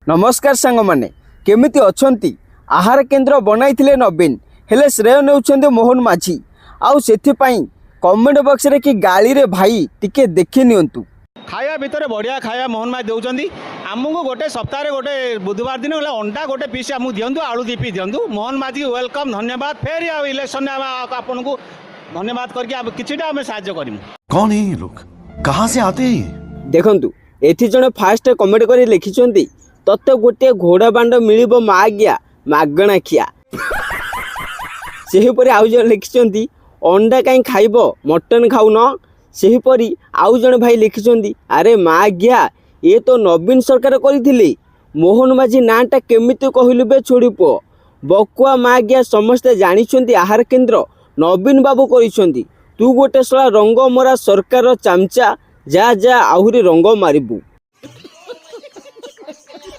नमस्कार सांग माने केमिति अछंती। आहार केन्द्र बनाइथिले नवीन हेले श्रेय नेउछंदे मोहन माझी। आउ सेथिपाई कमेंट बॉक्स रे कि गाली रे भाई टिके देखि नियंतु। खाया भितर बढ़िया खाया मोहन माझी दौरान आमको गोटे सप्ताह गोटे बुधवार दिन गला अंडा गोटे पीस आमको दिंतु आलू दीपी दिंतु। मोहन माझी वेलकम धन्यवाद। फेर इलेक्शन आपन को धन्यवाद करके किछिटा आम साहाय्य करिमु। कौन है ये लोग, कहाँ से आते हैं? देखंतु एथि जने फास्ट कमेंट करी लिखिछंती तते गोटे घोड़ा बांड मिलिबो मागिया मागणा खिया। सेही परी आउ जने लिखिछंती अंडा काई खाइबो मटन खाउन। सेही परी आउ जने भाई लिखिछंती अरे मागिया ये तो नवीन सरकार करिथिले मोहन माझी नाटा केमिति कहिलु बे छोड़ी पो बकुआ मागिया समस्ते जानिछंती आहार केन्द्र नवीन बाबू करिछंती। तू गोटे सला रंग मरा सरकार चामचा जा जा आहुरी रंग मारिबू।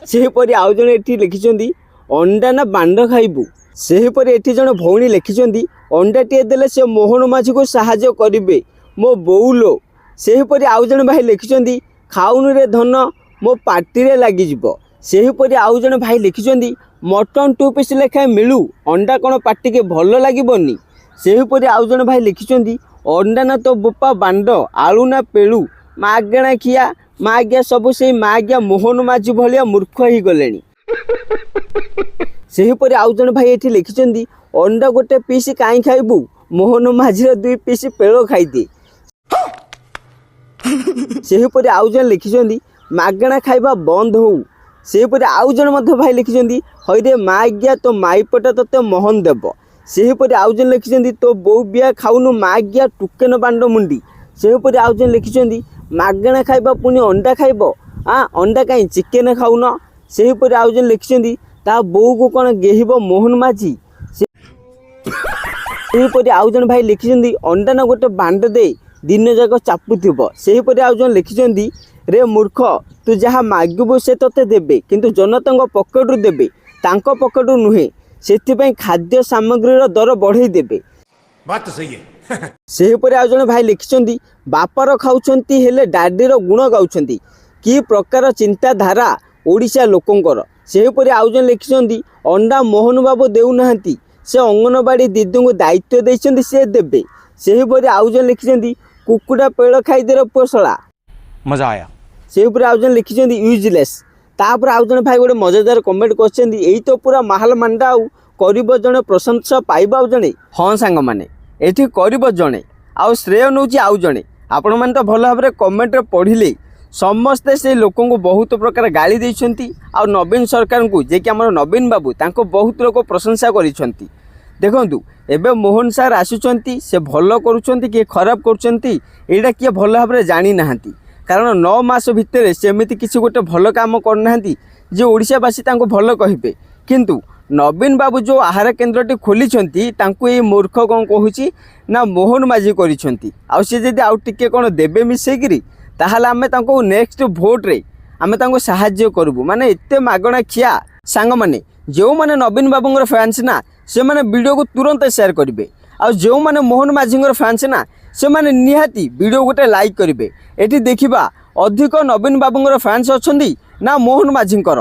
सेहीपरि आउ जने एठी लिखिछंती अंडा ना बांड खाइबू। सेहीपरि एठी जने भौणी लिखिछंती अंडा टिए देले से मोहन माझी को सहाय्य करिवे मो बोउलो। सेहीपरि आउ जने भाई लिखिछंती खाउनु रे धन मो पार्टी रे लागि जिवो। सेहीपरि आउ जने भाई लिखिछंती मटन 2 पीस लेखाए मिलू अंडा कोन पार्टी के भल लागिबोनी। सेहीपरि आउ जने भाई लिखिछंती अंडा ना तो बोपा बांड आलू ना पेलू मागणा खिया मागिया सबु से मागिया मोहन माझी भलिया मूर्ख ही गलेनी। सेहीपरि आउ जने भाई एठी लिखिछंती अंडा गोटे पीस काई खाइबू मोहन माझी 2 पीस पेलो खाइदे। सेहीपरि आउ जने लिखिछंती मागणा खाइबा बंद हो। सेहीपरि आउ जने मध्य भाई लिखिछंती हइरे मागिया तो माईपटा तते मोहन देव। सेहीपरि आउ जने लिखिछंती तो बौ बिया खाउनु मागिया टुकेन बांड मुंडी। सेहीपरि आउ जने लिखिछंती मागणा खाइबा पुनी अंडा खाइबो अंडा काई चिकेन खाउन। सेहीपरि आउ जने लिखिछंती ता बौ को कोन गेहिबो मोहन माझी। सेहीपरि आउ जने भाई लिखिछंती अंडा ना गोटे बांड दे दिन जाक चापुथिबो। सेहीपरि आउ जने लिखिछंती रे मूर्ख तू जहाँ मागिबो से तते देबे किंतु जनतांग पकेटरू देबे तांको पकेटरू नुहे। सेथिपई खाद्य सामग्रीर दर बढ़ाई देबे। बात तो सही है। सेहीपरि आउ जने भाई लिखिछंती बापार खाउछंती हेले डाडीर गुण गाउछंती कि प्रकार चिंताधारा ओडिशा लोकंकर। सेहीपरि आउ जने लिखिछंती अंडा मोहन बाबू देउ नाहंती से अंगनवाड़ी दीदी को दायित्व देइछंती से देबे। सेहीपरि आउ जने लिखिछंती कुकुडा पेड़ खाइदेर पोसला मजा आया। सेहीपरि आउ जने लिखिछंती यूजलेस। तापर आउ जने भाई गोटे मजेदार कमेंट करछंती एई तो पूरा माहल मांडा आउ करिबो जने प्रशंसा पाइबा आउ जने। हां सांग माने एठी करिबो जने आउ श्रेय नउची आउ जने। आपण मन तो भल भाबरे कमेंट रे पढिले समस्ते से लोकों को बहुत प्रकार गाली देइछंती आउ नवीन सरकार को जे कि हमर नवीन बाबू तांको बहुत लोक प्रशंसा करिछंती। देखंतु एबे मोहन सर आसुचंती से भल करूचंती कि खराब करूचंती एटा किए भल भाबरे जानि नाहंती। कारण 9 मास भितर सेमिति किसी गोटे भल काम करनाहांती जे ओडिशावासी तांको भल कहिबे। किंतु नवीन बाबू जो आहार केन्द्रटी खोली तांको ये मूर्ख कौन कहूँ ना मोहन माझी करिछंती। आउ से जदि आउ टिके कोन देबे मिसेगिरी ताहाले आमे तांको नेक्स्ट भोट रे आमे तांको सहाय्य करबू। माने एते मागणा खिया सांग माने जो माने नवीन बाबूंगर फैंस ना से माने वीडियो को तुरंत शेयर करिवे। आ जो माने मोहन माझींगर फैंस ना से माने निहाती वीडियो गोटे लाइक करिवे। एठी देखिबा अधिक नवीन बाबूंगर फैंस अछंती ना मोहन माझींकर।